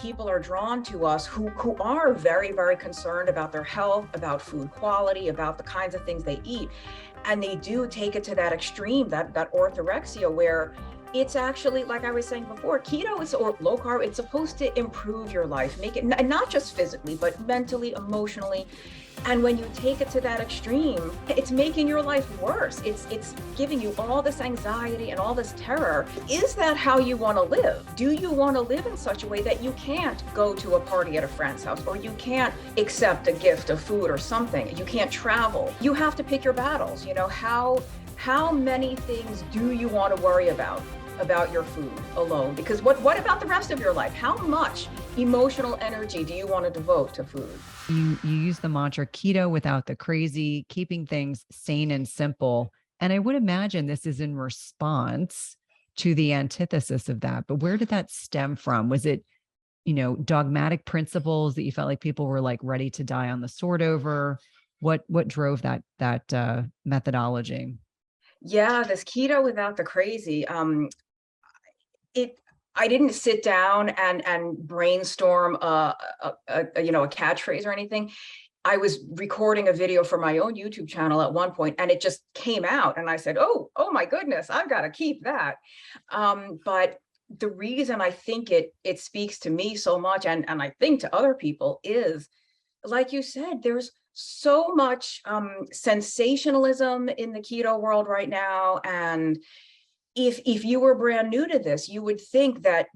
people are drawn to us who are very, very concerned about their health, about food quality, about the kinds of things they eat. And they do take it to that extreme, that orthorexia, where it's actually, like I was saying before, keto is, or low carb, it's supposed to improve your life, make it, and not just physically, but mentally, emotionally. And when you take it to that extreme, it's making your life worse. It's giving you all this anxiety and all this terror. Is that how you want to live? Do you want to live in such a way that you can't go to a party at a friend's house, or you can't accept a gift of food or something? You can't travel. You have to pick your battles. You know, how many things do you want to worry about your food alone? Because what about the rest of your life? How much emotional energy do you want to devote to food? You use the mantra keto without the crazy, keeping things sane and simple. And I would imagine this is in response to the antithesis of that. But where did that stem from? Was it, dogmatic principles that you felt like people were like ready to die on the sword over? What drove that methodology? Yeah, this keto without the crazy. I didn't sit down and brainstorm a catchphrase or anything. I was recording a video for my own YouTube channel at one point, and it just came out, and I said, "Oh my goodness, I've got to keep that." But the reason I think it speaks to me so much, and I think to other people, is, like you said, there's so much sensationalism in the keto world right now, and if you were brand new to this, you would think that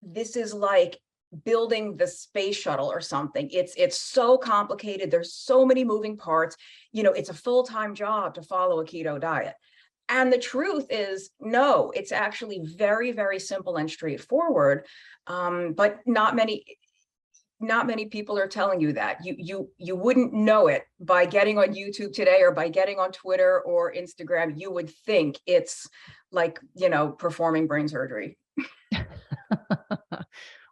this is like building the space shuttle or something. It's so complicated. There's so many moving parts. It's a full-time job to follow a keto diet. And the truth is, no, it's actually very, very simple and straightforward. But not many people are telling you that. You wouldn't know it by getting on YouTube today or by getting on Twitter or Instagram. You would think it's like, performing brain surgery.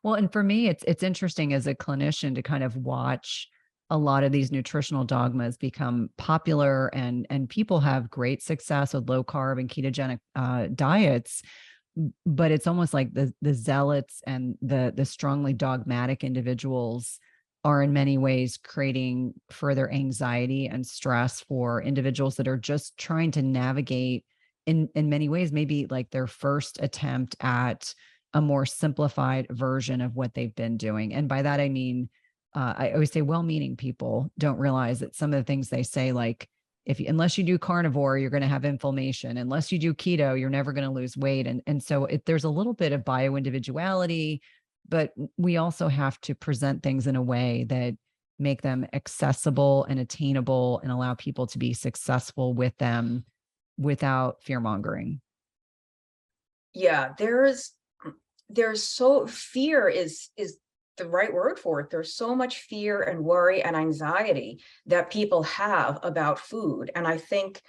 Well, and for me, it's interesting as a clinician to kind of watch a lot of these nutritional dogmas become popular, and people have great success with low carb and ketogenic diets. But it's almost like the zealots and the strongly dogmatic individuals are in many ways creating further anxiety and stress for individuals that are just trying to navigate in many ways, maybe like their first attempt at a more simplified version of what they've been doing. And by that, I mean, I always say well-meaning people don't realize that some of the things they say, like, unless you do carnivore, you're going to have inflammation. Unless you do keto, you're never going to lose weight. And so there's a little bit of bio-individuality, but we also have to present things in a way that make them accessible and attainable and allow people to be successful with them without fear-mongering. Yeah, fear is the right word for it. There's so much fear and worry and anxiety that people have about food. And I think,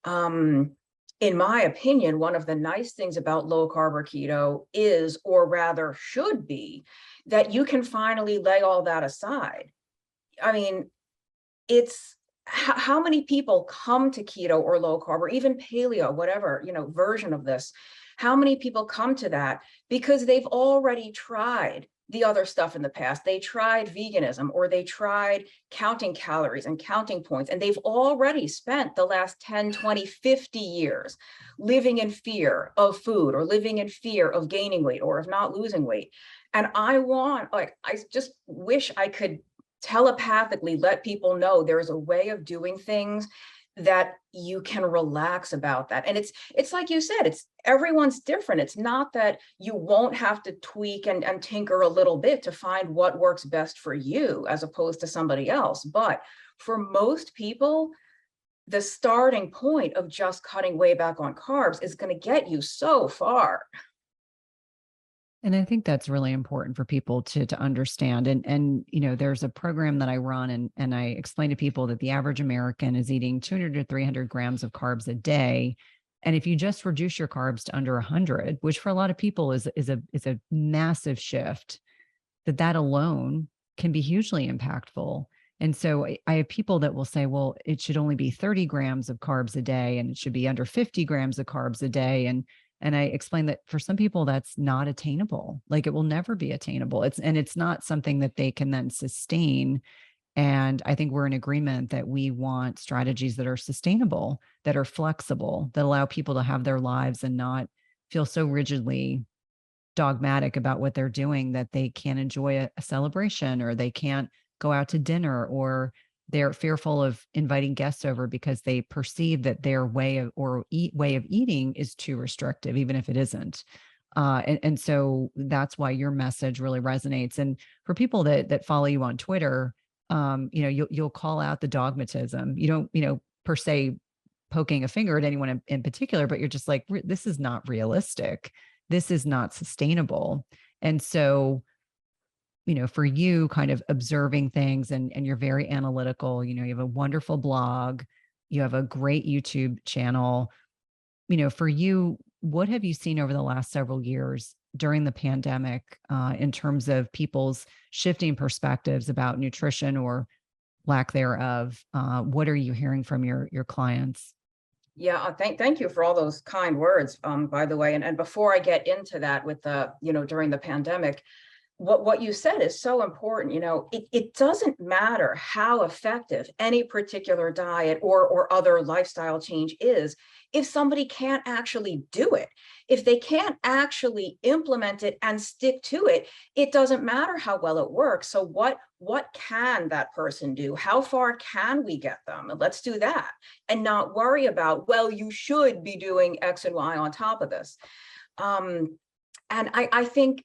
in my opinion, one of the nice things about low carb or keto is, or rather should be, that you can finally lay all that aside. I mean, it's how many people come to keto or low carb or even paleo, whatever, version of this. How many people come to that because they've already tried the other stuff in the past? They tried veganism, or they tried counting calories and counting points, and they've already spent the last 10, 20, 50 years living in fear of food, or living in fear of gaining weight or of not losing weight. And I just wish I could telepathically let people know there's a way of doing things that you can relax about that. And it's like you said, everyone's different. It's not that you won't have to tweak and tinker a little bit to find what works best for you as opposed to somebody else. But for most people, the starting point of just cutting way back on carbs is going to get you so far. And I think that's really important for people to understand. And there's a program that I run, and I explain to people that the average American is eating 200 to 300 grams of carbs a day. And if you just reduce your carbs to under 100, which for a lot of people is a massive shift, that alone can be hugely impactful. And so I have people that will say, well, it should only be 30 grams of carbs a day, and it should be under 50 grams of carbs a day. And And I explained that for some people that's not attainable. Like it will never be attainable. It's not something that they can then sustain. And I think we're in agreement that we want strategies that are sustainable, that are flexible, that allow people to have their lives and not feel so rigidly dogmatic about what they're doing that they can't enjoy a celebration, or they can't go out to dinner, or they're fearful of inviting guests over because they perceive that their way of eating is too restrictive, even if it isn't. And so that's why your message really resonates. And for people that follow you on Twitter, you'll call out the dogmatism. You don't, per se poking a finger at anyone in particular, but you're just like, this is not realistic. This is not sustainable. And so, for you kind of observing things, and you're very analytical, you have a wonderful blog, you have a great YouTube channel, for you, what have you seen over the last several years during the pandemic in terms of people's shifting perspectives about nutrition or lack thereof? What are you hearing from your clients? Yeah, thank you for all those kind words, by the way. And before I get into that with the, during the pandemic, what you said is so important. It doesn't matter how effective any particular diet or other lifestyle change is if somebody can't actually do it. If they can't actually implement it and stick to it, it doesn't matter how well it works. So what can that person do? How far can we get them? And let's do that and not worry about, well, you should be doing X and Y on top of this. And I think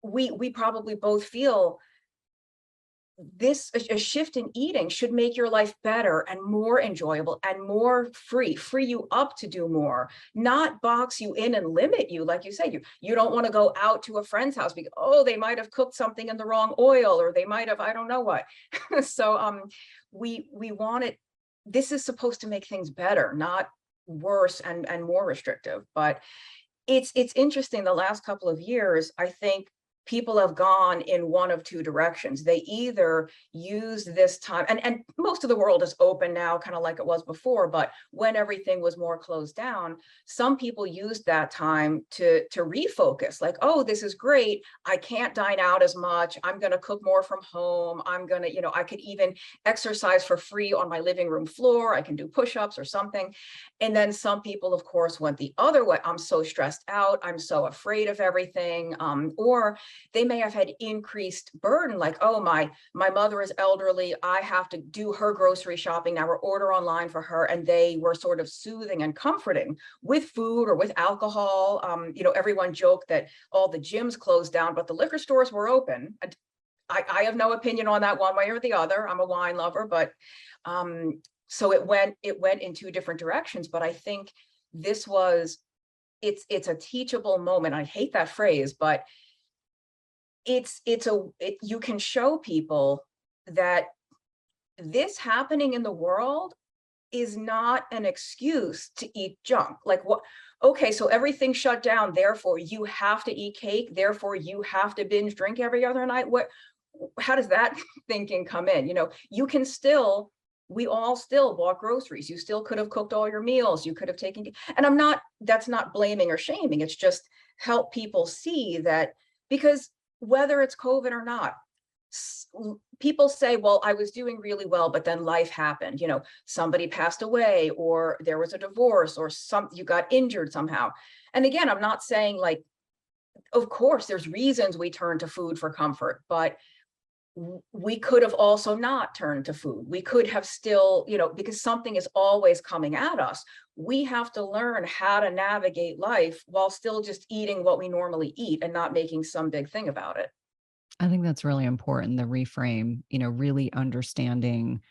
we probably both feel this, a shift in eating should make your life better and more enjoyable and more free you up to do more, not box you in and limit you. Like you said, you don't want to go out to a friend's house because, oh, they might have cooked something in the wrong oil, or they might have, I don't know what. So we want it. This is supposed to make things better, not worse and more restrictive. But it's interesting, the last couple of years, I think people have gone in one of two directions. They either use this time, and most of the world is open now, kind of like it was before, but when everything was more closed down, some people used that time to refocus, like, oh, this is great. I can't dine out as much. I'm going to cook more from home. I'm going to, I could even exercise for free on my living room floor. I can do push-ups or something. And then some people, of course, went the other way. I'm so stressed out. I'm so afraid of everything. Or they may have had increased burden, like, oh, my mother is elderly. I have to do her grocery shopping now, or order online for her. And they were sort of soothing and comforting with food or with alcohol. Everyone joked that all the gyms closed down, but the liquor stores were open. I have no opinion on that one way or the other. I'm a wine lover, but so it went in two different directions. But I think this was, it's a teachable moment. I hate that phrase, but you can show people that this happening in the world is not an excuse to eat junk. Like, what? Okay, so everything shut down, therefore you have to eat cake, therefore you have to binge drink every other night. How does that thinking come in? You can still, we all still bought groceries. You still could have cooked all your meals. You could have taken, and that's not blaming or shaming. It's just help people see that, because whether it's COVID or not, people say, well, I was doing really well, but then life happened. Somebody passed away, or there was a divorce, or you got injured somehow. And again, I'm not saying, like, of course, there's reasons we turn to food for comfort, but we could have also not turned to food. We could have still, because something is always coming at us. We have to learn how to navigate life while still just eating what we normally eat and not making some big thing about it. I think that's really important. The reframe, really understanding,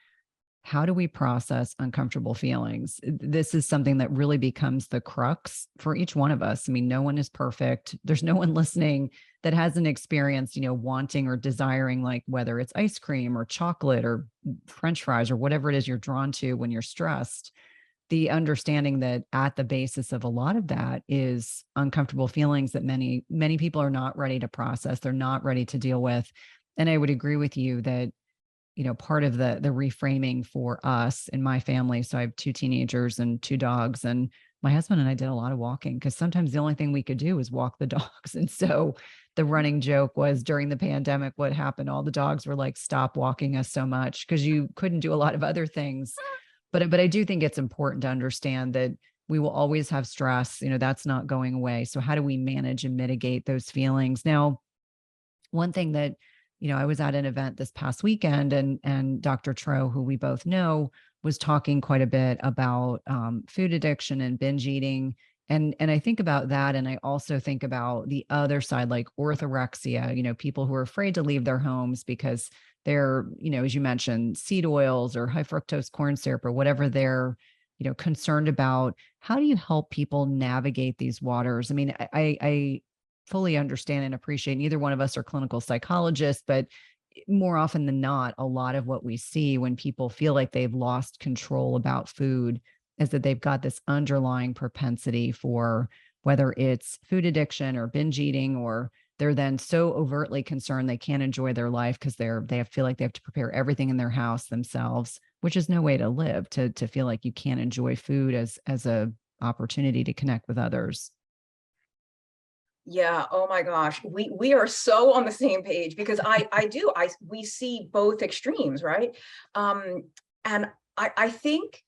how do we process uncomfortable feelings? This is something that really becomes the crux for each one of us. I mean, no one is perfect. There's no one listening that hasn't experienced, wanting or desiring, like, whether it's ice cream or chocolate or French fries or whatever it is you're drawn to when you're stressed. The understanding that at the basis of a lot of that is uncomfortable feelings that many, many people are not ready to process. They're not ready to deal with. And I would agree with you that, part of the reframing for us in my family. So I have two teenagers and two dogs, and my husband and I did a lot of walking because sometimes the only thing we could do was walk the dogs. And so the running joke was during the pandemic, what happened? All the dogs were like, stop walking us so much because you couldn't do a lot of other things. But I do think it's important to understand that we will always have stress, that's not going away. So how do we manage and mitigate those feelings? Now, one thing that, I was at an event this past weekend, and Dr. Tro, who we both know, was talking quite a bit about food addiction and binge eating. And I think about that. And I also think about the other side, like orthorexia, people who are afraid to leave their homes because they're, as you mentioned, seed oils or high fructose corn syrup or whatever they're, concerned about. How do you help people navigate these waters? I mean, I fully understand and appreciate neither one of us are clinical psychologists, but more often than not, a lot of what we see when people feel like they've lost control about food is that they've got this underlying propensity for whether it's food addiction or binge eating, or they're then so overtly concerned they can't enjoy their life because they feel like they have to prepare everything in their house themselves, which is no way to live, to feel like you can't enjoy food as a opportunity to connect with others. Yeah. Oh my gosh. We are so on the same page because we see both extremes, right? And I think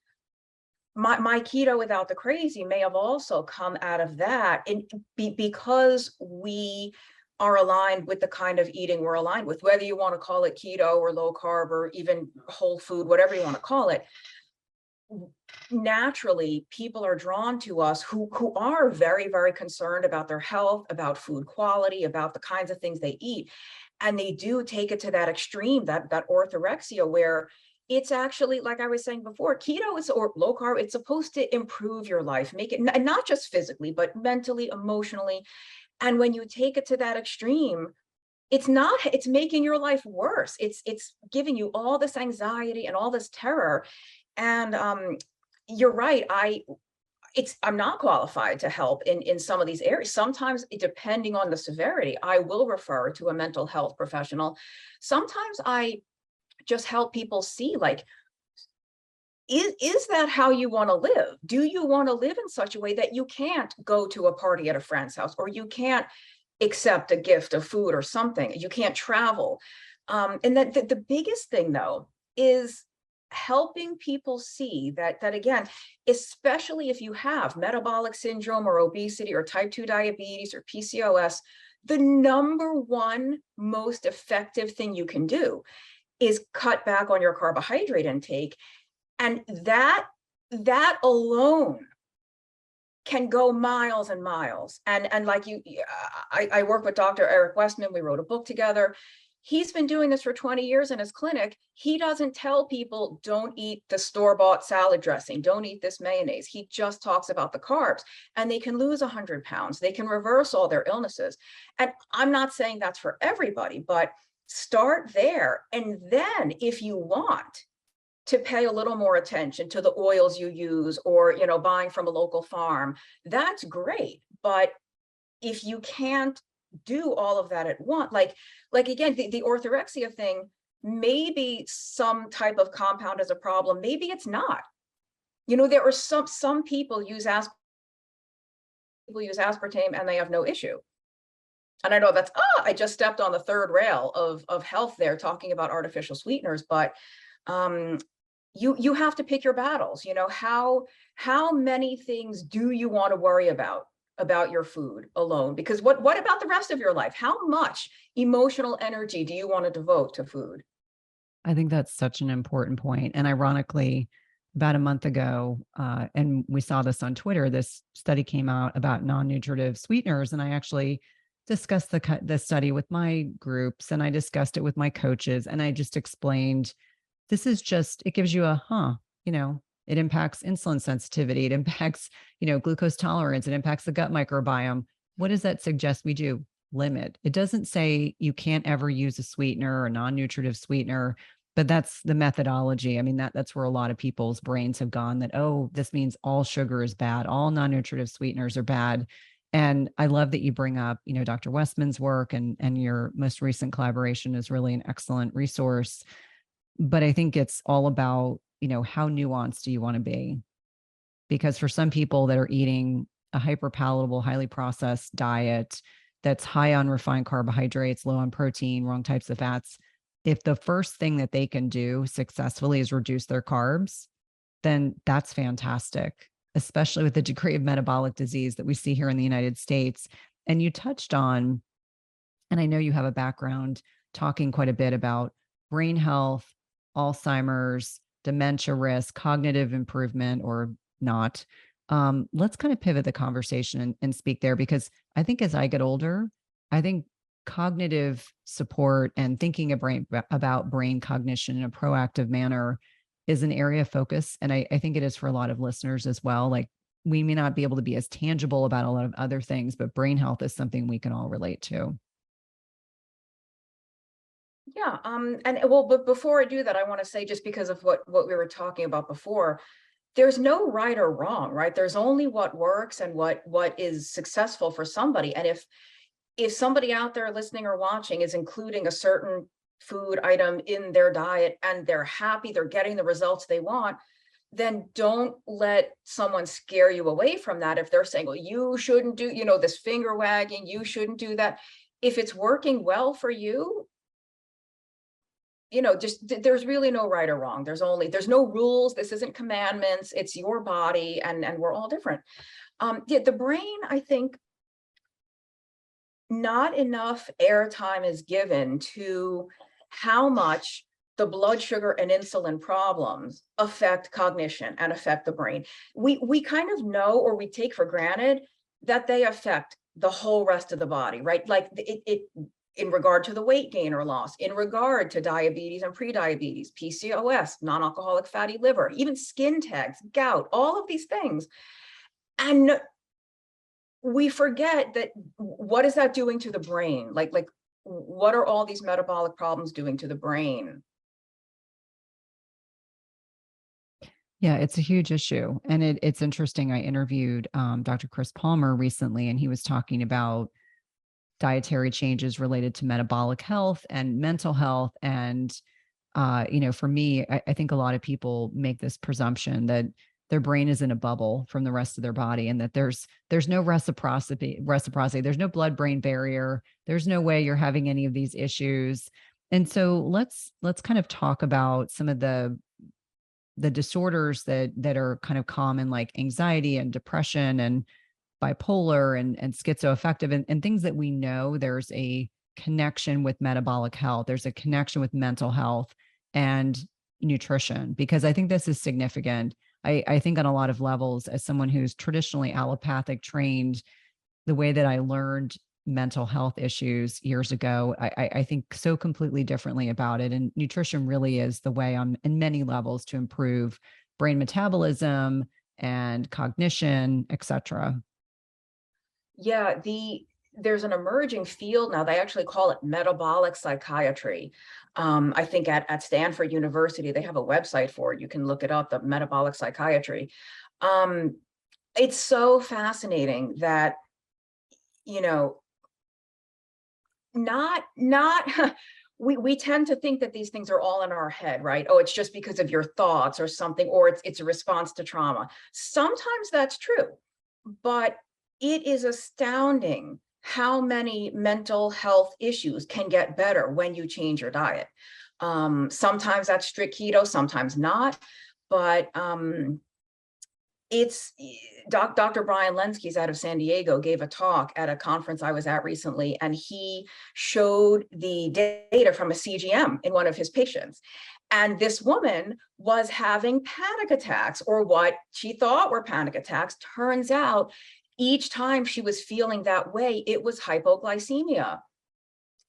my Keto Without the Crazy may have also come out of that, and because we are aligned with the kind of eating we're aligned with, whether you want to call it keto or low carb or even whole food, whatever you want to call it. Naturally, people are drawn to us who are very, very concerned about their health, about food quality, about the kinds of things they eat. And they do take it to that extreme, that orthorexia, where it's actually, like I was saying before, keto is, or low carb, it's supposed to improve your life, make it, and not just physically, but mentally, emotionally. And when you take it to that extreme, it's making your life worse. It's giving you all this anxiety and all this terror. And you're right. I'm not qualified to help in some of these areas. Sometimes, depending on the severity, I will refer to a mental health professional. Sometimes I just help people see, like, is that how you want to live? Do you want to live in such a way that you can't go to a party at a friend's house, or you can't accept a gift of food or something? You can't travel. And that the biggest thing, though, is helping people see that again, especially if you have metabolic syndrome or obesity or type 2 diabetes or PCOS, the number one most effective thing you can do is cut back on your carbohydrate intake. And that alone can go miles and miles. And like I work with Dr. Eric Westman. We wrote a book together. He's been doing this for 20 years in his clinic. He doesn't tell people, don't eat the store-bought salad dressing, don't eat this mayonnaise. He just talks about the carbs, and they can lose 100 pounds. They can reverse all their illnesses. And I'm not saying that's for everybody, but start there. And then if you want to pay a little more attention to the oils you use, or, buying from a local farm, that's great. But if you can't do all of that at once, like again, the orthorexia thing, maybe some type of compound is a problem, maybe it's not. There are some people use aspartame and they have no issue. And I know that's I just stepped on the third rail of health there, talking about artificial sweeteners, but you have to pick your battles. How many things do you want to worry about your food alone? Because what about the rest of your life? How much emotional energy do you want to devote to food? I think that's such an important point. And ironically, about a month ago, and we saw this on Twitter, this study came out about non-nutritive sweeteners. And I actually discussed the study with my groups, and I discussed it with my coaches. And I just explained, it gives you it impacts insulin sensitivity. It impacts, glucose tolerance. It impacts the gut microbiome. What does that suggest we do? Limit. It doesn't say you can't ever use a sweetener or non-nutritive sweetener, but that's the methodology. I mean, that's where a lot of people's brains have gone, that, oh, this means all sugar is bad. All non-nutritive sweeteners are bad. And I love that you bring up, Dr. Westman's work, and your most recent collaboration is really an excellent resource. But I think it's all about, how nuanced do you want to be? because for some people that are eating a hyper palatable, highly processed diet that's high on refined carbohydrates, low on protein, wrong types of fats, if the first thing that they can do successfully is reduce their carbs, then that's fantastic, especially with the degree of metabolic disease that we see here in the United States. And you touched on, and I know you have a background talking quite a bit about brain health, Alzheimer's, dementia risk, cognitive improvement or not. Let's kind of pivot the conversation and speak there, because I think as I get older, I think cognitive support and thinking about brain cognition in a proactive manner is an area of focus. And I think it is for a lot of listeners as well. Like, we may not be able to be as tangible about a lot of other things, but brain health is something we can all relate to. Yeah. And well, but before I do that, I want to say, just because of what we were talking about before, there's no right or wrong, right? There's only what works and what is successful for somebody. And if somebody out there listening or watching is including a certain food item in their diet and they're happy, they're getting the results they want, then don't let someone scare you away from that. If they're saying, well, you shouldn't do, this finger wagging, you shouldn't do that. If it's working well for you, just there's really no right or wrong. There's no rules. This isn't commandments. It's your body, and we're all different. The brain, I think, not enough airtime is given to how much the blood sugar and insulin problems affect cognition and affect the brain. We kind of know, or we take for granted, that they affect the whole rest of the body, right? Like it in regard to the weight gain or loss, in regard to diabetes and prediabetes, PCOS, non-alcoholic fatty liver, even skin tags, gout, all of these things. And we forget that, what is that doing to the brain? Like what are all these metabolic problems doing to the brain? Yeah, it's a huge issue. And it's interesting. I interviewed Dr. Chris Palmer recently, and he was talking about dietary changes related to metabolic health and mental health. And, for me, I think a lot of people make this presumption that their brain is in a bubble from the rest of their body, and that there's no reciprocity, there's no blood-brain barrier. There's no way you're having any of these issues. And so let's kind of talk about some of the disorders that are kind of common, like anxiety and depression and bipolar and schizoaffective, and things that we know there's a connection with metabolic health. There's a connection with mental health and nutrition, because I think this is significant. I think on a lot of levels, as someone who's traditionally allopathic trained, the way that I learned mental health issues years ago, I think so completely differently about it. And nutrition really is the way on many levels to improve brain metabolism and cognition, et cetera. Yeah, there's an emerging field now. They actually call it metabolic psychiatry. I think at Stanford University, they have a website for it. You can look it up, the metabolic psychiatry. It's so fascinating that, not we tend to think that these things are all in our head, right? Oh, it's just because of your thoughts or something, or it's a response to trauma. Sometimes that's true, but it is astounding how many mental health issues can get better when you change your diet. Sometimes that's strict keto, sometimes not, but it's Dr. Brian Lenski's out of San Diego gave a talk at a conference I was at recently, and he showed the data from a CGM in one of his patients. And this woman was having panic attacks, or what she thought were panic attacks. Turns out each time she was feeling that way, it was hypoglycemia.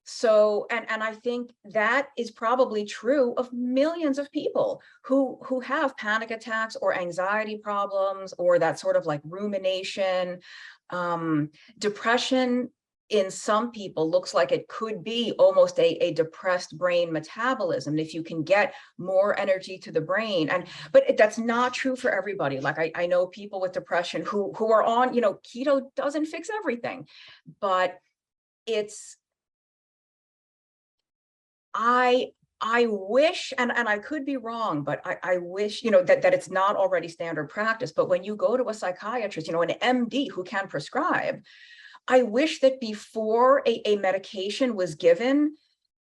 So, and I think that is probably true of millions of people who have panic attacks or anxiety problems, or that sort of like rumination. Depression in some people looks like it could be almost a depressed brain metabolism if you can get more energy to the brain. But that's not true for everybody. Like I know people with depression who are on, keto doesn't fix everything, but I I wish, and I could be wrong, but I wish, that it's not already standard practice. But when you go to a psychiatrist, an MD who can prescribe, I wish that before a medication was given,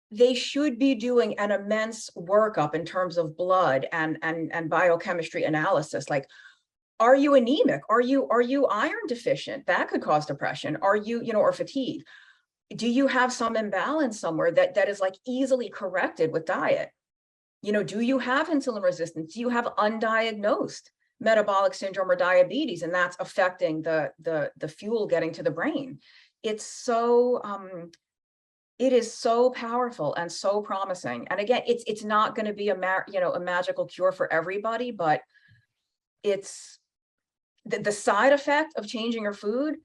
they should be doing an immense workup in terms of blood and biochemistry analysis. Like, are you anemic? Are you iron deficient? That could cause depression. Are you, or fatigue? Do you have some imbalance somewhere that is like easily corrected with diet? Do you have insulin resistance? Do you have undiagnosed metabolic syndrome or diabetes, and that's affecting the fuel getting to the brain? It is so powerful and so promising. And again, it's not going to be a magical cure for everybody, but it's the side effect of changing your food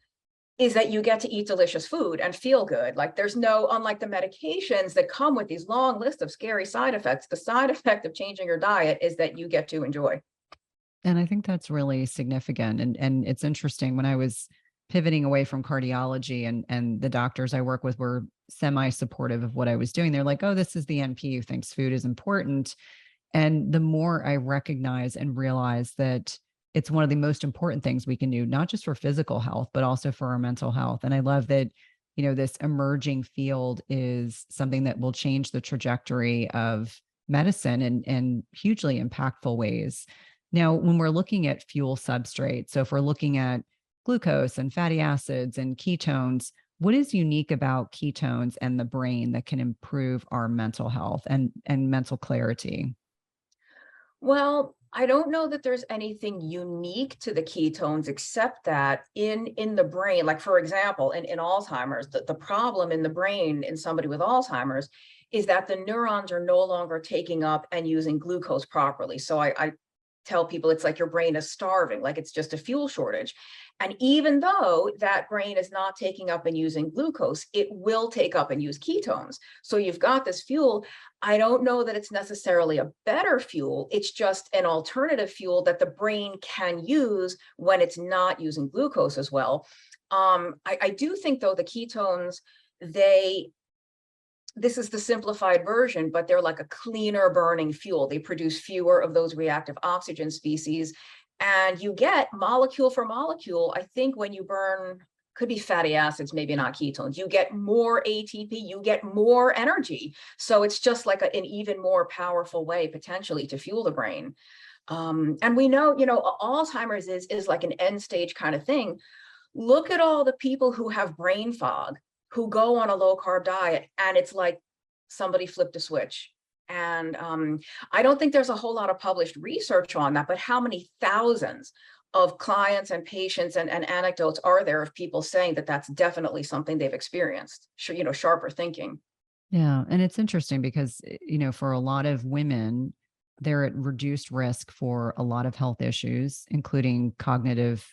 is that you get to eat delicious food and feel good. Like, there's no, unlike the medications that come with these long lists of scary side effects, the side effect of changing your diet is that you get to enjoy. And I think that's really significant. And it's interesting, when I was pivoting away from cardiology, and the doctors I work with were semi-supportive of what I was doing. They're like, oh, this is the NP who thinks food is important. And the more I recognize and realize that it's one of the most important things we can do, not just for physical health, but also for our mental health. And I love that, this emerging field is something that will change the trajectory of medicine in hugely impactful ways. Now, when we're looking at fuel substrates, so if we're looking at glucose and fatty acids and ketones, what is unique about ketones and the brain that can improve our mental health and mental clarity? Well, I don't know that there's anything unique to the ketones, except that in the brain, like, for example, in Alzheimer's, the problem in the brain in somebody with Alzheimer's is that the neurons are no longer taking up and using glucose properly. So I tell people it's like your brain is starving, like it's just a fuel shortage. And even though that brain is not taking up and using glucose, it will take up and use ketones. So you've got this fuel. I don't know that it's necessarily a better fuel. It's just an alternative fuel that the brain can use when it's not using glucose as well. I do think, though, the ketones, this is the simplified version, but they're like a cleaner burning fuel. They produce fewer of those reactive oxygen species. And you get molecule for molecule, I think, when you burn, could be fatty acids, maybe not ketones, you get more ATP, you get more energy. So it's just like an even more powerful way potentially to fuel the brain. And we know, Alzheimer's is like an end stage kind of thing. Look at all the people who have brain fog, who go on a low carb diet, and it's like somebody flipped a switch. And I don't think there's a whole lot of published research on that, but how many thousands of clients and patients and anecdotes are there of people saying that that's definitely something they've experienced? Sharper thinking. Yeah. And it's interesting because, for a lot of women, they're at reduced risk for a lot of health issues, including cognitive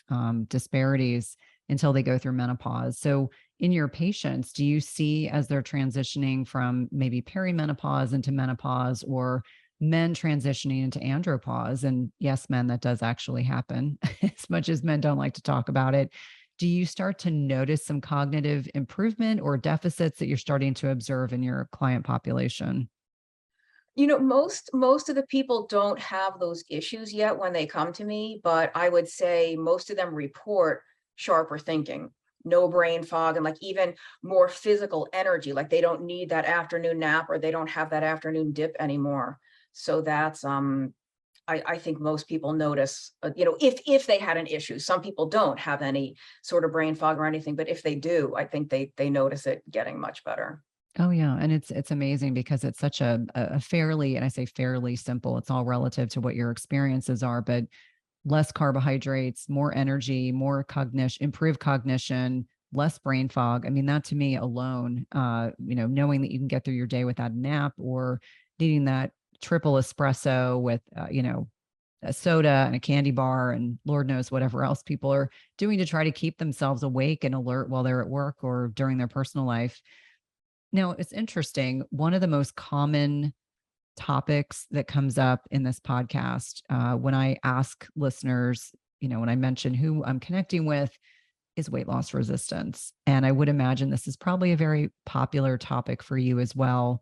disparities until they go through menopause. So in your patients, do you see, as they're transitioning from maybe perimenopause into menopause, or men transitioning into andropause? And yes, men, that does actually happen, as much as men don't like to talk about it. Do you start to notice some cognitive improvement or deficits that you're starting to observe in your client population? Most of the people don't have those issues yet when they come to me, but I would say most of them report sharper thinking, no brain fog, and like even more physical energy. Like, they don't need that afternoon nap, or they don't have that afternoon dip anymore. So that's I think most people notice, if they had an issue. Some people don't have any sort of brain fog or anything, but if they do, I think they notice it getting much better. Oh yeah. And it's amazing because it's such a fairly, and I say fairly simple, it's all relative to what your experiences are, but less carbohydrates, more energy, more cognition, improved cognition, less brain fog. I mean, that to me alone, knowing that you can get through your day without a nap, or needing that triple espresso with, a soda and a candy bar, and Lord knows whatever else people are doing to try to keep themselves awake and alert while they're at work or during their personal life. Now, it's interesting. One of the most common topics that comes up in this podcast, when I ask listeners, when I mention who I'm connecting with, is weight loss resistance. And I would imagine this is probably a very popular topic for you as well.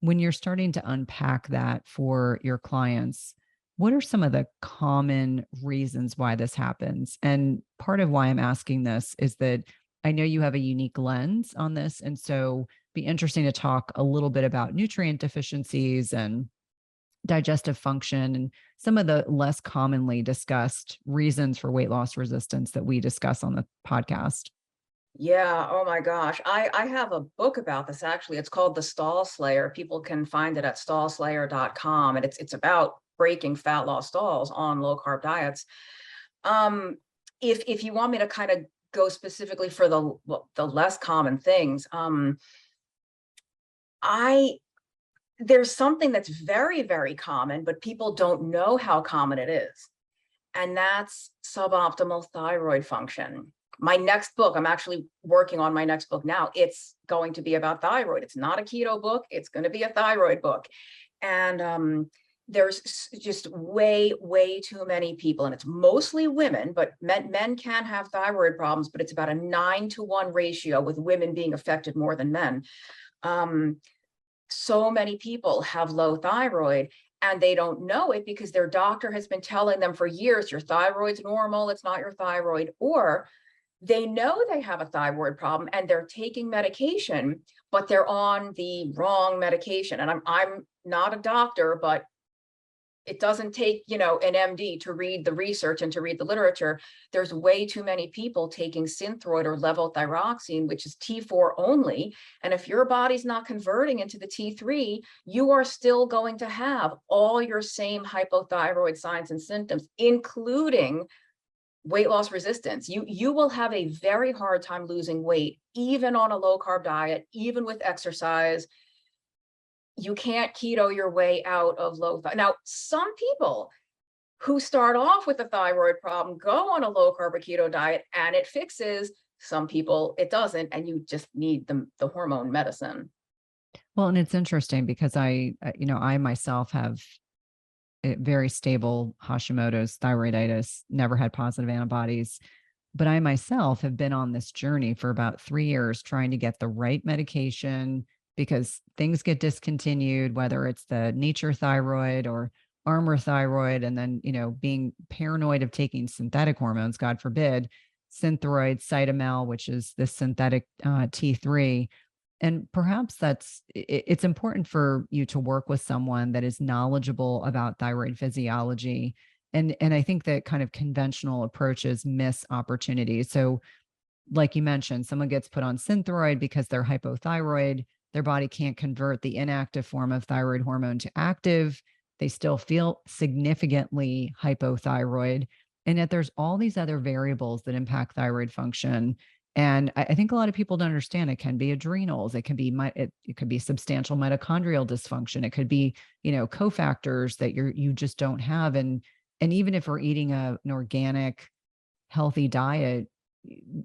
when you're starting to unpack that for your clients, what are some of the common reasons why this happens? And part of why I'm asking this is that I know you have a unique lens on this. And so be interesting to talk a little bit about nutrient deficiencies and digestive function and some of the less commonly discussed reasons for weight loss resistance that we discuss on the podcast. Yeah, oh my gosh. I have a book about this actually. It's called The Stall Slayer. People can find it at stallslayer.com, and it's about breaking fat loss stalls on low carb diets. Um, if you want me to kind of go specifically for the less common things, I there's something that's very, very common, but people don't know how common it is. And that's suboptimal thyroid function. My next book, I'm actually working on my next book now. It's going to be about thyroid. It's not a keto book. It's going to be a thyroid book. And there's just way, way too many people, and it's mostly women, but men can have thyroid problems, but it's about a 9-to-1 ratio with women being affected more than men. So many people have low thyroid, and they don't know it because their doctor has been telling them for years, your thyroid's normal, it's not your thyroid. Or they know they have a thyroid problem and they're taking medication, but they're on the wrong medication. And I'm not a doctor, but it doesn't take, an MD to read the research and to read the literature. There's way too many people taking Synthroid or levothyroxine, which is T4 only. And if your body's not converting into the T3, you are still going to have all your same hypothyroid signs and symptoms, including weight loss resistance. You will have a very hard time losing weight, even on a low carb diet, even with exercise. You can't keto your way out of low thyroid. Now, some people who start off with a thyroid problem go on a low carb or keto diet and it fixes. Some people it doesn't, and you just need the hormone medicine. Well, and it's interesting because I myself have a very stable Hashimoto's thyroiditis, never had positive antibodies. But I myself have been on this journey for about 3 years trying to get the right medication because things get discontinued, whether it's the nature thyroid or armor thyroid, and then, being paranoid of taking synthetic hormones, God forbid, Synthroid, Cytomel, which is the synthetic T3. And perhaps it's important for you to work with someone that is knowledgeable about thyroid physiology. And I think that kind of conventional approaches miss opportunities. So like you mentioned, someone gets put on Synthroid because they're hypothyroid. Their body can't convert the inactive form of thyroid hormone to active. They still feel significantly hypothyroid. And yet there's all these other variables that impact thyroid function. And I think a lot of people don't understand it can be adrenals. It can be it could be substantial mitochondrial dysfunction. It could be, cofactors that you just don't have. And even if we're eating an organic, healthy diet,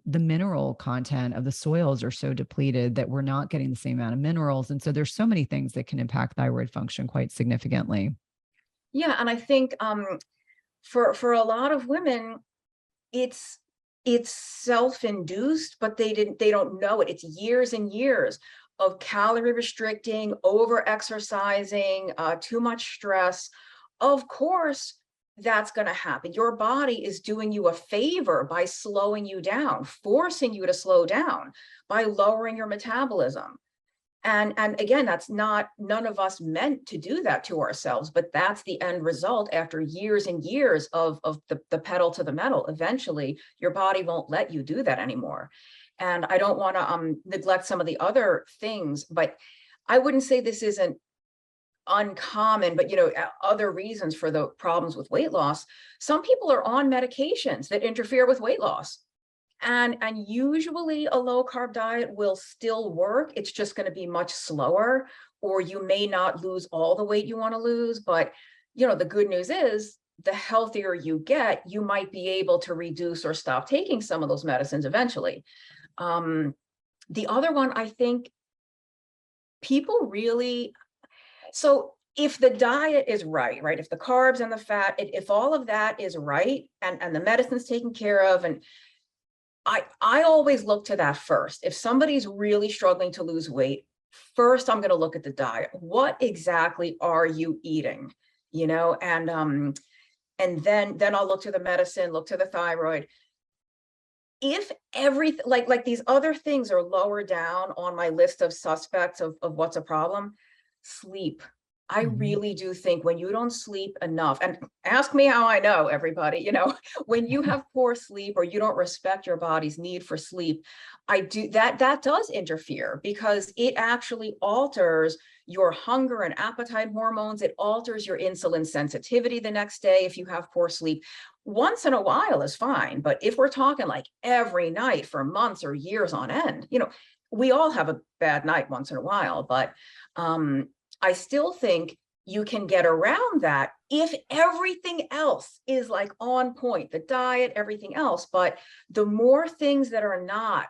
the mineral content of the soils are so depleted that we're not getting the same amount of minerals. And so there's so many things that can impact thyroid function quite significantly. Yeah, and I think for a lot of women, it's self-induced, but they don't know it. It's years and years of calorie restricting, over exercising, too much stress. Of course, that's going to happen. Your body is doing you a favor by slowing you down, forcing you to slow down by lowering your metabolism. And again, that's not, none of us meant to do that to ourselves, but that's the end result after years and years of the pedal to the metal. Eventually, your body won't let you do that anymore. And I don't want to neglect some of the other things, but I wouldn't say this isn't uncommon, but other reasons for the problems with weight loss. Some people are on medications that interfere with weight loss. And usually a low carb diet will still work. It's just going to be much slower, or you may not lose all the weight you want to lose. But, the good news is the healthier you get, you might be able to reduce or stop taking some of those medicines eventually. The other one, I think people really, so if the diet is right, if the carbs and the fat, if all of that is right and the medicine's taken care of, and I always look to that first. If somebody's really struggling to lose weight, first I'm going to look at the diet. What exactly are you eating? And then I'll look to the medicine, look to the thyroid. If everything, like these other things are lower down on my list of suspects of what's a problem, sleep. I really do think when you don't sleep enough, and ask me how I know, everybody, when you have poor sleep or you don't respect your body's need for sleep, that does interfere, because it actually alters your hunger and appetite hormones. It alters your insulin sensitivity the next day if you have poor sleep. Once in a while is fine, but if we're talking like every night for months or years on end, we all have a bad night once in a while, but I still think you can get around that if everything else is like on point, the diet, everything else. But the more things that are not,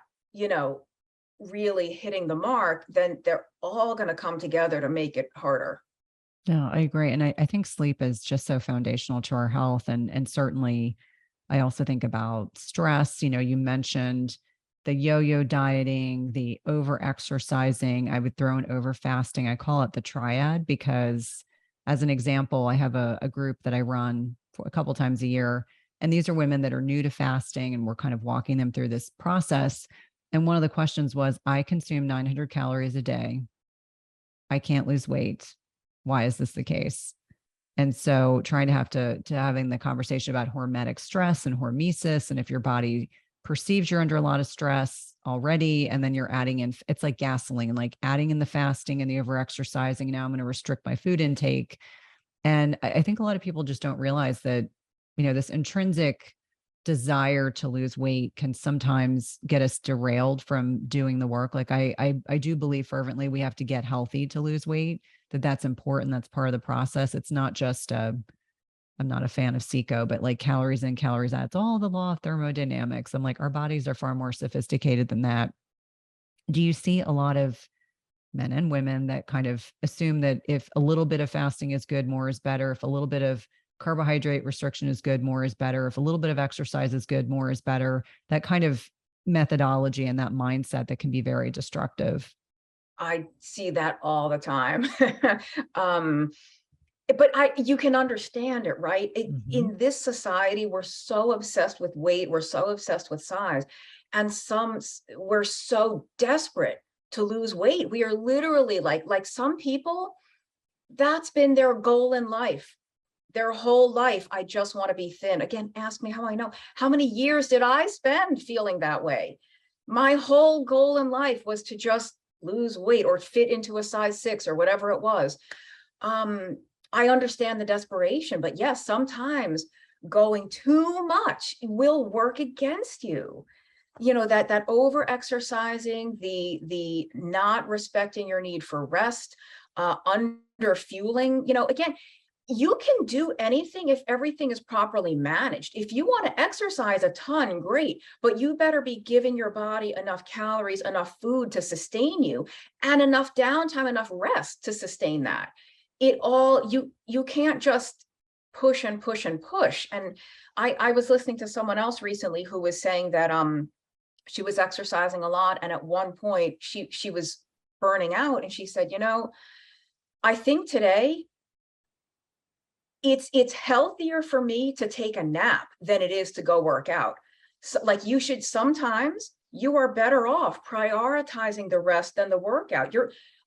really hitting the mark, then they're all going to come together to make it harder. No, I agree. And I think sleep is just so foundational to our health. And certainly I also think about stress. You mentioned the yo-yo dieting, the over exercising. I would throw in over fasting. I call it the triad because, as an example, I have a group that I run for a couple times a year. And these are women that are new to fasting, and we're kind of walking them through this process. And one of the questions was, I consume 900 calories a day. I can't lose weight. Why is this the case? And so trying to having the conversation about hormetic stress and hormesis, and if your body perceives you're under a lot of stress already, and then you're adding in, it's like gasoline, like adding in the fasting and the over exercising. Now I'm going to restrict my food intake. And I think a lot of people just don't realize that, this intrinsic desire to lose weight can sometimes get us derailed from doing the work. Like I do believe fervently we have to get healthy to lose weight, that's important. That's part of the process. It's not just I'm not a fan of CECO, but like calories in, calories out. It's all the law of thermodynamics. I'm like, our bodies are far more sophisticated than that. Do you see a lot of men and women that kind of assume that if a little bit of fasting is good, more is better? If a little bit of carbohydrate restriction is good, more is better. If a little bit of exercise is good, more is better. That kind of methodology and that mindset that can be very destructive. I see that all the time. But you can understand it, right? In this society, we're so obsessed with weight. We're so obsessed with size. And we're so desperate to lose weight. We are literally like some people, that's been their goal in life. Their whole life, I just want to be thin. Again, ask me how I know. How many years did I spend feeling that way? My whole goal in life was to just lose weight or fit into a size 6 or whatever it was. I understand the desperation, but yes, sometimes going too much will work against you. That over exercising, the not respecting your need for rest, under fueling, again, you can do anything if everything is properly managed. If you want to exercise a ton, great, but you better be giving your body enough calories, enough food to sustain you, and enough downtime, enough rest to sustain that. You can't just push and push and push. And I was listening to someone else recently who was saying that she was exercising a lot, and at one point she was burning out, and she said, I think today it's healthier for me to take a nap than it is to go work out. So, like, sometimes you are better off prioritizing the rest than the workout.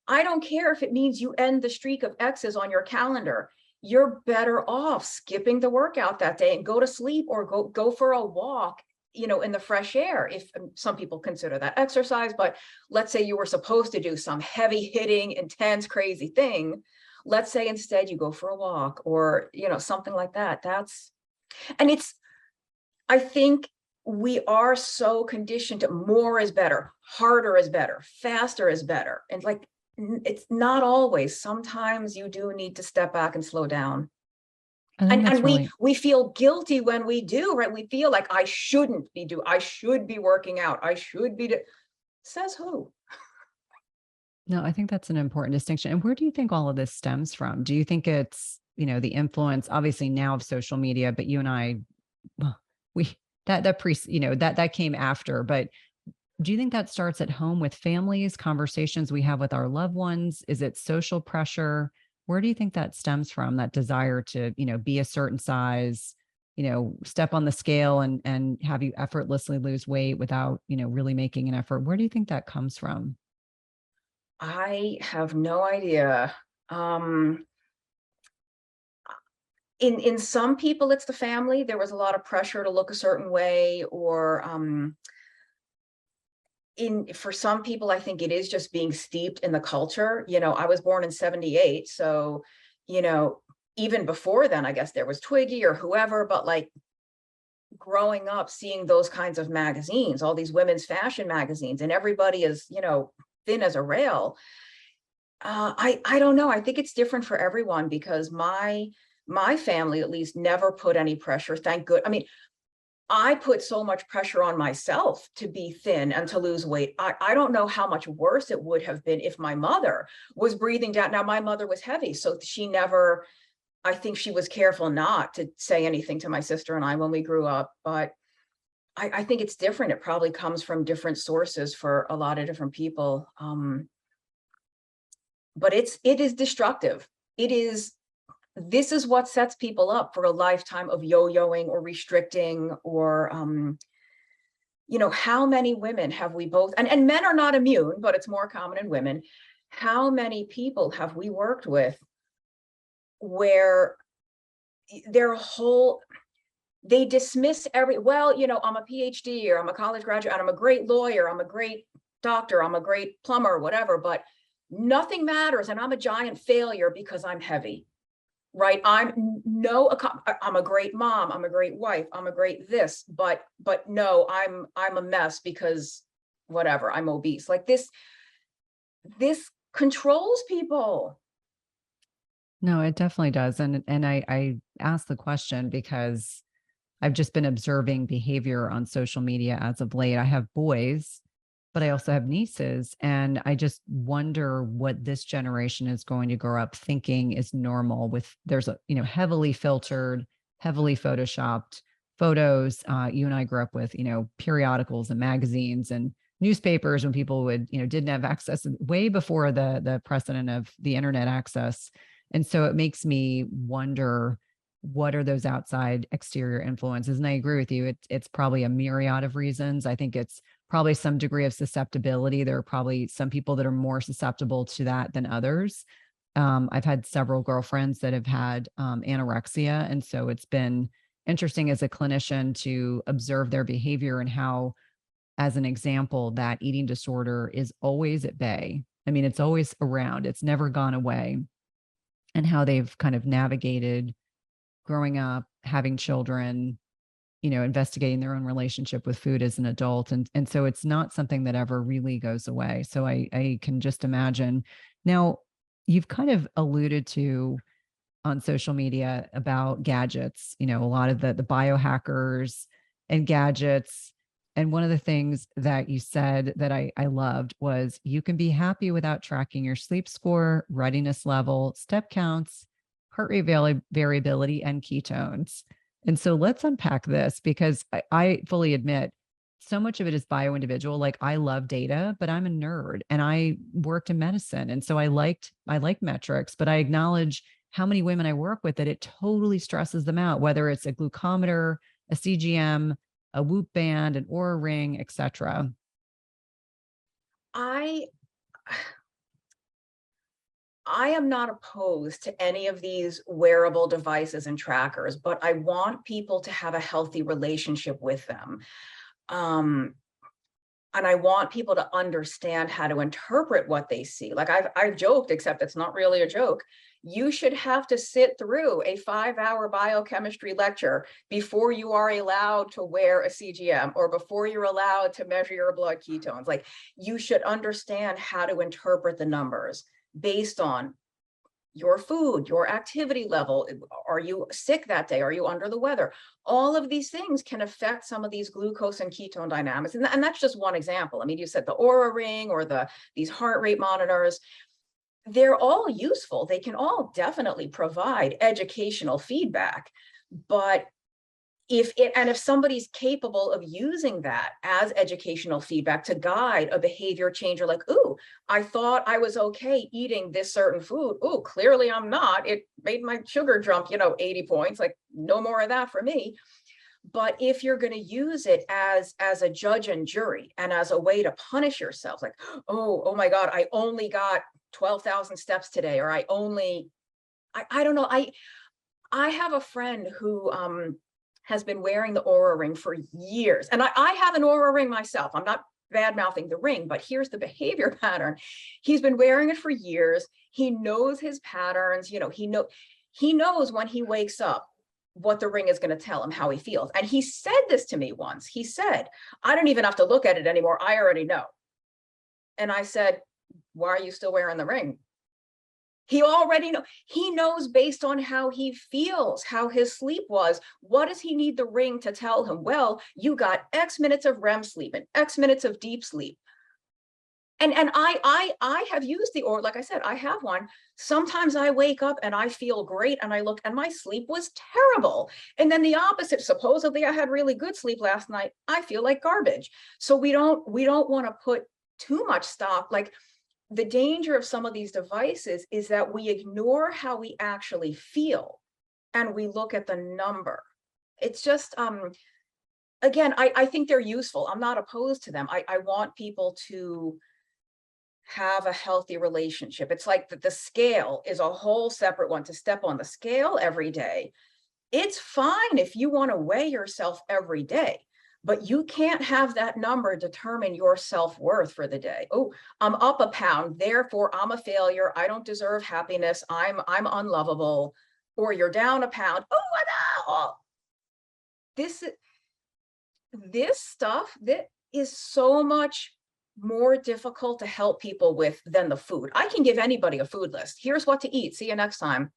I don't care if it means you end the streak of X's on your calendar. You're better off skipping the workout that day and go to sleep, or go for a walk, in the fresh air. If some people consider that exercise, but let's say you were supposed to do some heavy hitting, intense, crazy thing. Let's say instead you go for a walk, or, something like that. I think we are so conditioned to more is better, harder is better, faster is better. And like, it's not always. Sometimes you do need to step back and slow down. And we feel guilty when we do, right? We feel like I should be working out. Says who? No, I think that's an important distinction. And where do you think all of this stems from? Do you think it's, the influence, obviously now, of social media, but you and I, well, that came after, but do you think that starts at home with families, conversations we have with our loved ones? Is it social pressure? Where do you think that stems from, that desire to, be a certain size, step on the scale and have you effortlessly lose weight without, really making an effort? Where do you think that comes from? I have no idea. In some people, it's the family. There was a lot of pressure to look a certain way, or for some people, I think it is just being steeped in the culture. I was born in 78, so even before then, I guess there was Twiggy or whoever, but like growing up, seeing those kinds of magazines, all these women's fashion magazines, and everybody is, thin as a rail. I don't know. I think it's different for everyone, because my family at least never put any pressure. Thank good. I mean, I put so much pressure on myself to be thin and to lose weight. I don't know how much worse it would have been if my mother was breathing down. Now, my mother was heavy, so she never, I think she was careful not to say anything to my sister and I when we grew up. But I think it's different. It probably comes from different sources for a lot of different people. But it is destructive. This is what sets people up for a lifetime of yo-yoing or restricting, or how many women have we both, and men are not immune, but it's more common in women. How many people have we worked with where they dismiss I'm a PhD, or I'm a college graduate, and I'm a great lawyer, I'm a great doctor, I'm a great plumber, whatever, but nothing matters, and I'm a giant failure because I'm heavy. Right. I'm a great mom. I'm a great wife. I'm a great this, but no, I'm a mess because whatever, I'm obese. Like this controls people. No, it definitely does. And I asked the question because I've just been observing behavior on social media as of late. I have boys, but I also have nieces. And I just wonder what this generation is going to grow up thinking is normal. There's heavily filtered, heavily photoshopped photos. You and I grew up with, periodicals and magazines and newspapers when people didn't have access way before the precedent of the internet access. And so it makes me wonder, what are those outside exterior influences? And I agree with you. It's probably a myriad of reasons. I think it's probably some degree of susceptibility. There are probably some people that are more susceptible to that than others. I've had several girlfriends that have had anorexia. And so it's been interesting as a clinician to observe their behavior and how, as an example, that eating disorder is always at bay. I mean, it's always around. It's never gone away. And how they've kind of navigated growing up, having children, investigating their own relationship with food as an adult. And so it's not something that ever really goes away. So I can just imagine. Now, you've kind of alluded to on social media about gadgets, a lot of the biohackers and gadgets. And one of the things that you said that I loved was, you can be happy without tracking your sleep score, readiness level, step counts, heart rate variability, and ketones. And so let's unpack this, because I fully admit so much of it is bio-individual. Like, I love data, but I'm a nerd and I worked in medicine. And so I like metrics, but I acknowledge how many women I work with that it totally stresses them out, whether it's a glucometer, a CGM, a Whoop band, an Oura ring, etc. I am not opposed to any of these wearable devices and trackers, but I want people to have a healthy relationship with them. And I want people to understand how to interpret what they see. Like I've joked, except it's not really a joke. You should have to sit through a 5-hour biochemistry lecture before you are allowed to wear a CGM, or before you're allowed to measure your blood ketones. Like, you should understand how to interpret the numbers based on your food, your activity level. Are you sick that day? Are you under the weather? All of these things can affect some of these glucose and ketone dynamics. And that's just one example. I mean, you said the Oura ring or these heart rate monitors. They're all useful. They can all definitely provide educational feedback, but if somebody's capable of using that as educational feedback to guide a behavior change, or like, ooh, I thought I was okay eating this certain food. Ooh, clearly I'm not. It made my sugar jump, 80 points, like no more of that for me. But if you're going to use it as a judge and jury and as a way to punish yourself, like, oh my God, I only got 12,000 steps today, or I don't know. I have a friend who has been wearing the Aura ring for years. And I have an Aura ring myself. I'm not bad mouthing the ring, but here's the behavior pattern. He's been wearing it for years. He knows his patterns. He knows when he wakes up what the ring is going to tell him, how he feels. And he said this to me once. He said, I don't even have to look at it anymore. I already know. And I said, why are you still wearing the ring? He already knows. He knows based on how he feels, how his sleep was. What does he need the ring to tell him? Well, you got X minutes of REM sleep and X minutes of deep sleep. And I have used the Aura, like I said, I have one. Sometimes I wake up and I feel great and I look and my sleep was terrible. And then the opposite, supposedly I had really good sleep last night. I feel like garbage. So we don't want to put too much stock. Like, the danger of some of these devices is that we ignore how we actually feel and we look at the number. It's just, again, I think they're useful. I'm not opposed to them. I want people to have a healthy relationship. It's like the scale is a whole separate one. To step on the scale every day, it's fine if you want to weigh yourself every day, but you can't have that number determine your self-worth for the day. Oh, I'm up a pound, therefore I'm a failure. I don't deserve happiness. I'm unlovable. Or you're down a pound. Oh, this stuff that is so much more difficult to help people with than the food. I can give anybody a food list. Here's what to eat. See you next time.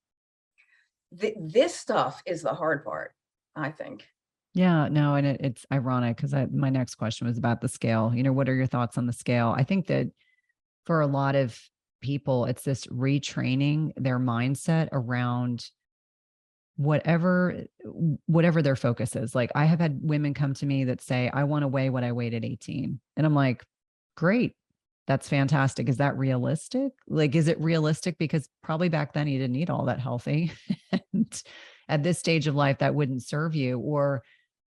This stuff is the hard part, I think. Yeah, no, and it's ironic because my next question was about the scale. What are your thoughts on the scale? I think that for a lot of people, it's this retraining their mindset around whatever their focus is. Like, I have had women come to me that say, I want to weigh what I weighed at 18. And I'm like, great. That's fantastic. Is that realistic? Like, is it realistic? Because probably back then you didn't eat all that healthy. And at this stage of life, that wouldn't serve you. Or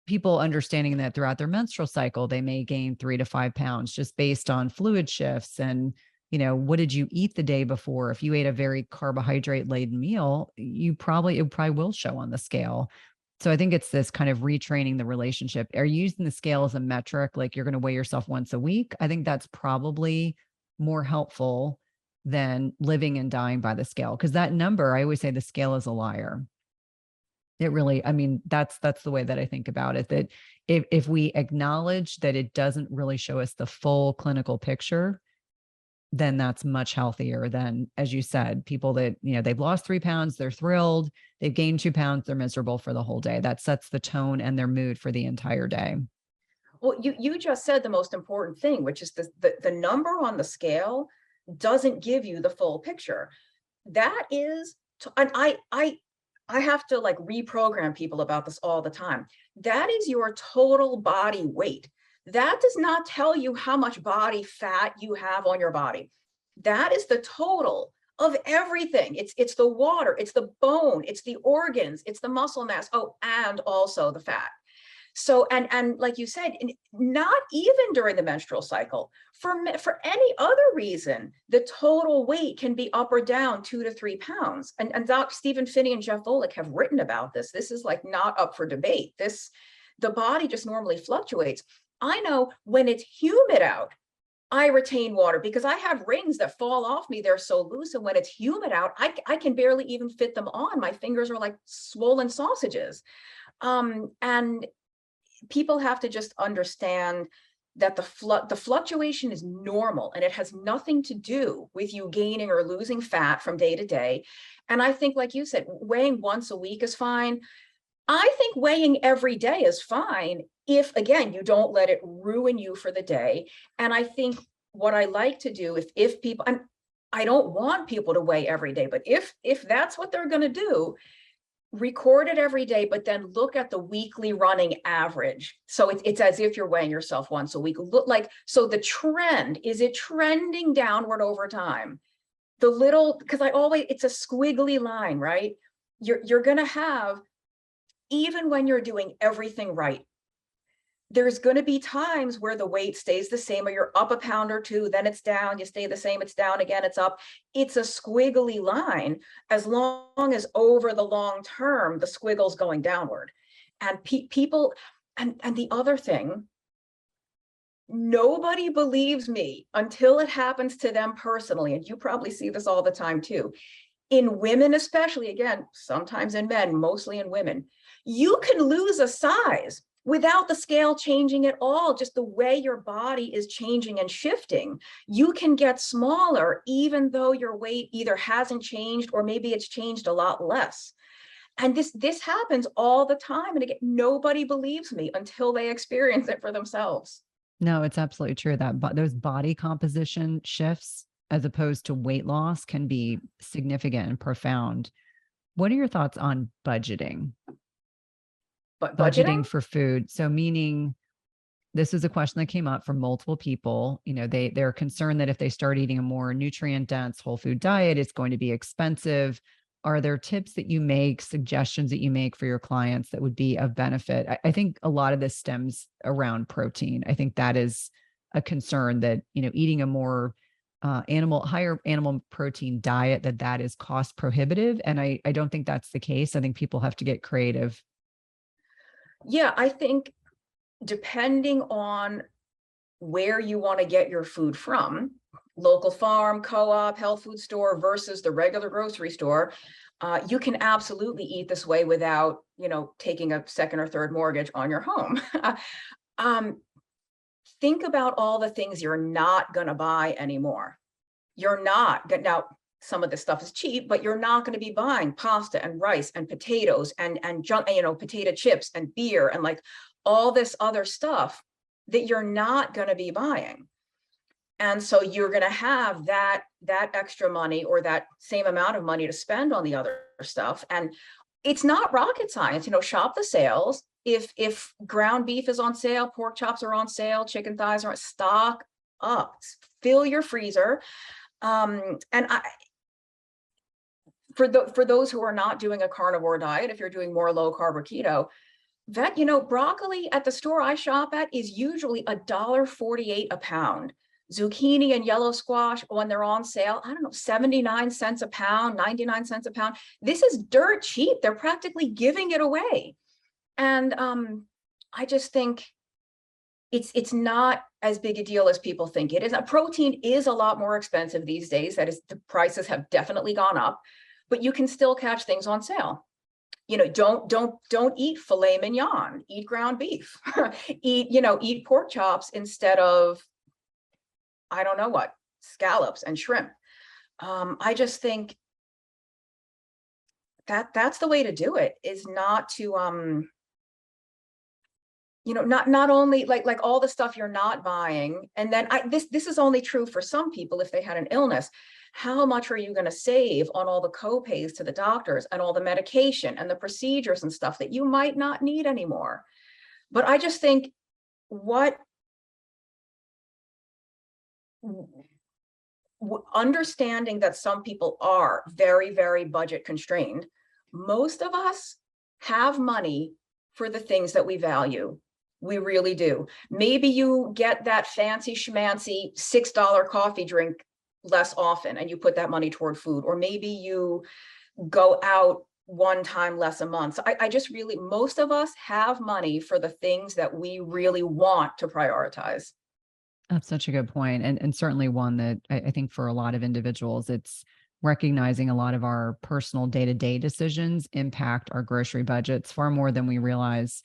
people understanding that throughout their menstrual cycle, they may gain 3 to 5 pounds just based on fluid shifts. And, what did you eat the day before? If you ate a very carbohydrate laden meal, it probably will show on the scale. So I think it's this kind of retraining the relationship. Are you using the scale as a metric? Like, you're going to weigh yourself once a week? I think that's probably more helpful than living and dying by the scale. Because that number, I always say the scale is a liar. It really, that's the way that I think about it, that if we acknowledge that it doesn't really show us the full clinical picture, then that's much healthier than, as you said, people that, they've lost 3 pounds, they're thrilled, they've gained 2 pounds, they're miserable for the whole day. That sets the tone and their mood for the entire day. Well, you just said the most important thing, which is the number on the scale doesn't give you the full picture. That is, and I have to like reprogram people about this all the time. That is your total body weight. That does not tell you how much body fat you have on your body. That is the total of everything. It's the water, it's the bone, it's the organs, it's the muscle mass. Oh, and also the fat. So, and like you said, not even during the menstrual cycle, for any other reason, the total weight can be up or down 2 to 3 pounds. And Doc Stephen Finney and Jeff Volek have written about this. This is like not up for debate. The body just normally fluctuates. I know when it's humid out, I retain water because I have rings that fall off me. They're so loose. And when it's humid out, I can barely even fit them on. My fingers are like swollen sausages. And people have to just understand that the fluctuation is normal and it has nothing to do with you gaining or losing fat from day to day. And I think, like you said, weighing once a week is fine. I think weighing every day is fine if, again, you don't let it ruin you for the day. And I think what I like to do, if people, and I don't want people to weigh every day, but if that's what they're going to do, record it every day, but then look at the weekly running average. So it's as if you're weighing yourself once a week. Look like, so the trend, is it trending downward over time? The little, because it's a squiggly line, right? You're going to have, even when you're doing everything right, there's going to be times where the weight stays the same, or you're up a pound or two, then it's down, you stay the same, it's down again, it's up. It's a squiggly line, as long as over the long term, the squiggle's going downward. And people, and the other thing, nobody believes me until it happens to them personally. And you probably see this all the time too. In women, especially, again, sometimes in men, mostly in women, you can lose a size without the scale changing at all, just the way your body is changing and shifting. You can get smaller, even though your weight either hasn't changed or maybe it's changed a lot less. And this happens all the time. And again, nobody believes me until they experience it for themselves. No, it's absolutely true that those body composition shifts as opposed to weight loss can be significant and profound. What are your thoughts on budgeting? But Budgeting for food. So meaning, this is a question that came up from multiple people. You know, they're concerned that if they start eating a more nutrient dense whole food diet, it's going to be expensive. Are there tips that you make, suggestions that you make for your clients that would be of benefit? I think a lot of this stems around protein. I think that is a concern, that, you know, eating a more higher animal protein diet, that is cost prohibitive. And I don't think that's the case. I think people have to get creative. Yeah, I think depending on where you want to get your food from, local farm, co-op, health food store versus the regular grocery store, you can absolutely eat this way without, taking a second or third mortgage on your home. Think about all the things you're not going to buy anymore. You're not now. Some of this stuff is cheap, but you're not going to be buying pasta and rice and potatoes and junk, potato chips and beer and like all this other stuff that you're not going to be buying. And so you're going to have that extra money or that same amount of money to spend on the other stuff. And it's not rocket science, shop the sales. If ground beef is on sale, pork chops are on sale, chicken thighs are on, stock up, fill your freezer. For those who are not doing a carnivore diet, if you're doing more low carb or keto, that, broccoli at the store I shop at is usually $1.48 a pound. Zucchini and yellow squash, when they're on sale, I don't know, 79 cents a pound, 99 cents a pound. This is dirt cheap. They're practically giving it away. And I just think it's not as big a deal as people think it is. Protein is a lot more expensive these days. That is, the prices have definitely gone up, but you can still catch things on sale. Don't eat filet mignon, eat ground beef, eat pork chops instead of, I don't know what, scallops and shrimp. I just think that's the way to do it, is not to, not only like all the stuff you're not buying. And then this is only true for some people if they had an illness. How much are you going to save on all the co-pays to the doctors and all the medication and the procedures and stuff that you might not need anymore? But I just think understanding that some people are very, very budget constrained. Most of us have money for the things that we value. We really do. Maybe you get that fancy schmancy $6 coffee drink less often and you put that money toward food, or maybe you go out one time less a month. So I just really, most of us have money for the things that we really want to prioritize. That's such a good point. And certainly one that I think for a lot of individuals, it's recognizing a lot of our personal day-to-day decisions impact our grocery budgets far more than we realize.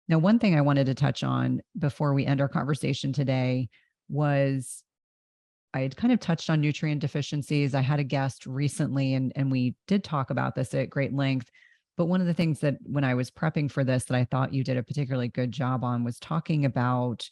Now, one thing I wanted to touch on before we end our conversation today was, I had kind of touched on nutrient deficiencies. I had a guest recently and we did talk about this at great length. But one of the things that when I was prepping for this that I thought you did a particularly good job on was talking about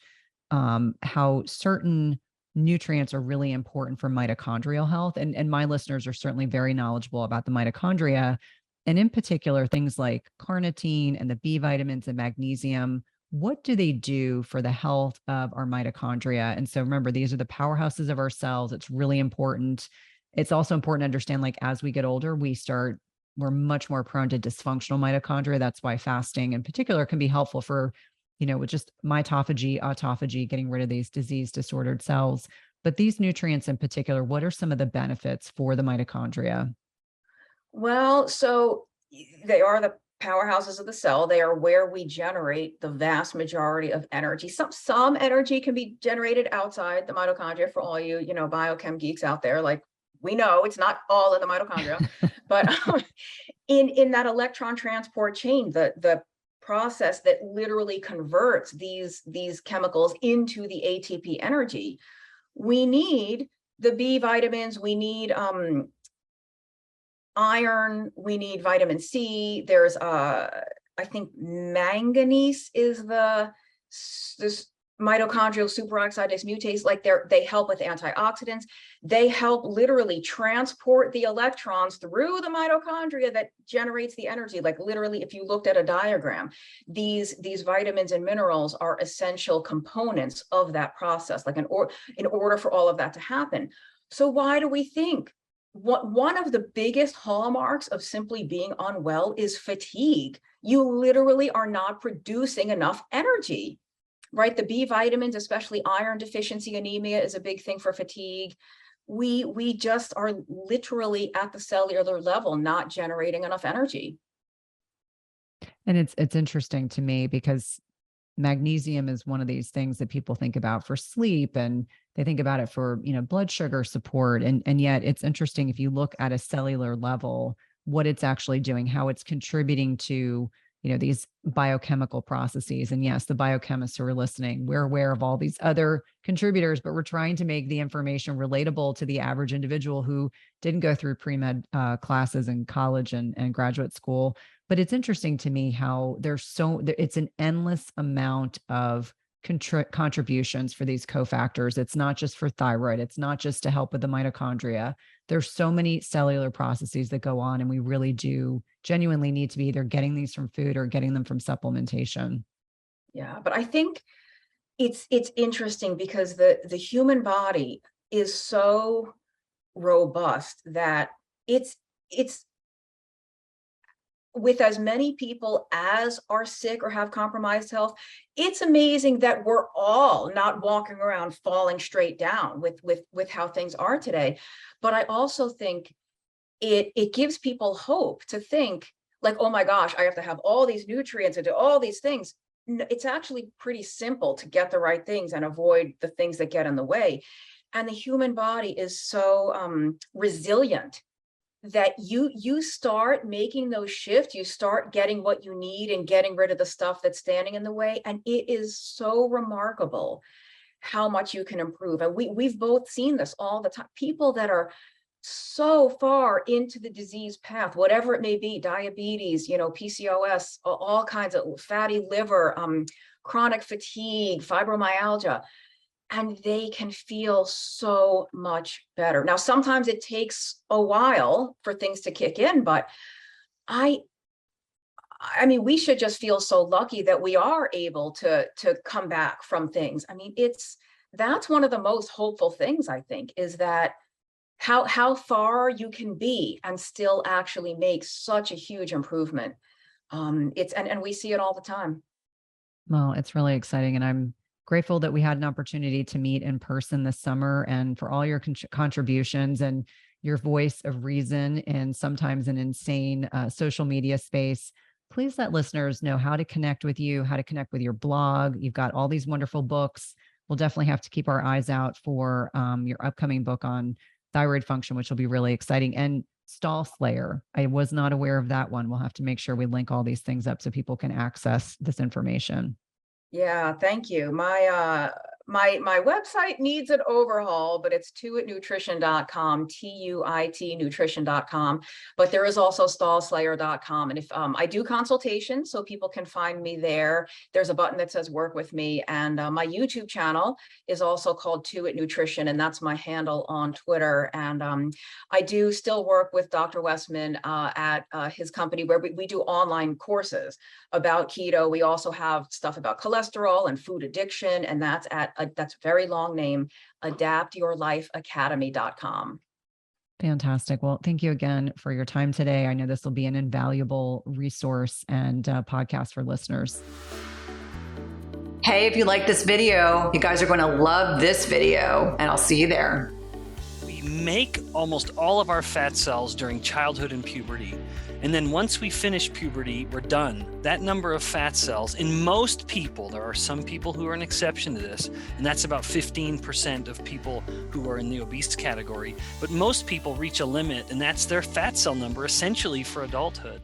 how certain nutrients are really important for mitochondrial health. And my listeners are certainly very knowledgeable about the mitochondria. And in particular, things like carnitine and the B vitamins and magnesium, what do they do for the health of our mitochondria? And so remember, these are the powerhouses of our cells. It's really important. It's also important to understand, like, as we get older, we're much more prone to dysfunctional mitochondria. That's why fasting in particular can be helpful for, with just mitophagy, autophagy, getting rid of these disease disordered cells. But these nutrients in particular, what are some of the benefits for the mitochondria? Well, so they are the powerhouses of the cell. They are where we generate the vast majority of energy. Some energy can be generated outside the mitochondria for all you, biochem geeks out there. Like, we know it's not all in the mitochondria, but in that electron transport chain, the process that literally converts these chemicals into the ATP energy, we need the B vitamins, we need iron, we need vitamin C. There's I think manganese is this mitochondrial superoxidase mutase. Like, they help with antioxidants. They help literally transport the electrons through the mitochondria that generates the energy. Like, literally, if you looked at a diagram, these vitamins and minerals are essential components of that process, like in order for all of that to happen. So why do we think one of the biggest hallmarks of simply being unwell is fatigue? You literally are not producing enough energy, right? The B vitamins, especially iron deficiency anemia, is a big thing for fatigue. We just are literally at the cellular level not generating enough energy. And it's interesting to me because magnesium is one of these things that people think about for sleep, and they think about it for, blood sugar support. And yet it's interesting, if you look at a cellular level, what it's actually doing, how it's contributing to, these biochemical processes. And yes, the biochemists who are listening, we're aware of all these other contributors, but we're trying to make the information relatable to the average individual who didn't go through pre-med classes in college and graduate school. But it's interesting to me how it's an endless amount of contributions for these cofactors. It's not just for thyroid. It's not just to help with the mitochondria. There's so many cellular processes that go on, and we really do genuinely need to be either getting these from food or getting them from supplementation. Yeah, but I think it's interesting because the human body is so robust that it's with as many people as are sick or have compromised health, it's amazing that we're all not walking around falling straight down with how things are today. But I also think it gives people hope to think, like, oh my gosh, I have to have all these nutrients and do all these things. It's actually pretty simple to get the right things and avoid the things that get in the way. And the human body is so resilient that you start making those shifts, you start getting what you need and getting rid of the stuff that's standing in the way. And it is so remarkable how much you can improve. And we've both seen this all the time. People that are so far into the disease path, whatever it may be, diabetes, PCOS, all kinds of fatty liver, chronic fatigue, fibromyalgia, and they can feel so much better. Now, sometimes it takes a while for things to kick in, but I mean, we should just feel so lucky that we are able to come back from things. I mean, that's one of the most hopeful things, I think, is that how far you can be and still actually make such a huge improvement. And we see it all the time. Well, it's really exciting. And I'm grateful that we had an opportunity to meet in person this summer, and for all your contributions and your voice of reason and sometimes an insane social media space. Please let listeners know how to connect with you, how to connect with your blog. You've got all these wonderful books. We'll definitely have to keep our eyes out for your upcoming book on thyroid function, which will be really exciting. And Stall Slayer, I was not aware of that one. We'll have to make sure we link all these things up so people can access this information. Yeah, thank you. My website needs an overhaul, but it's tuitnutrition.com, TUIT nutrition.com. But there is also stallslayer.com. And if I do consultations, so people can find me there. There's a button that says work with me. And my YouTube channel is also called Tuit Nutrition, and that's my handle on Twitter. And I do still work with Dr. Westman at his company, where we do online courses about keto. We also have stuff about cholesterol and food addiction, and that's at that's a very long name, adaptyourlifeacademy.com. Fantastic. Well, thank you again for your time today. I know this will be an invaluable resource and podcast for listeners. Hey, if you like this video, you guys are going to love this video, and I'll see you there. We make almost all of our fat cells during childhood and puberty. And then once we finish puberty, we're done. That number of fat cells, in most people, there are some people who are an exception to this, and that's about 15% of people who are in the obese category. But most people reach a limit, and that's their fat cell number essentially for adulthood.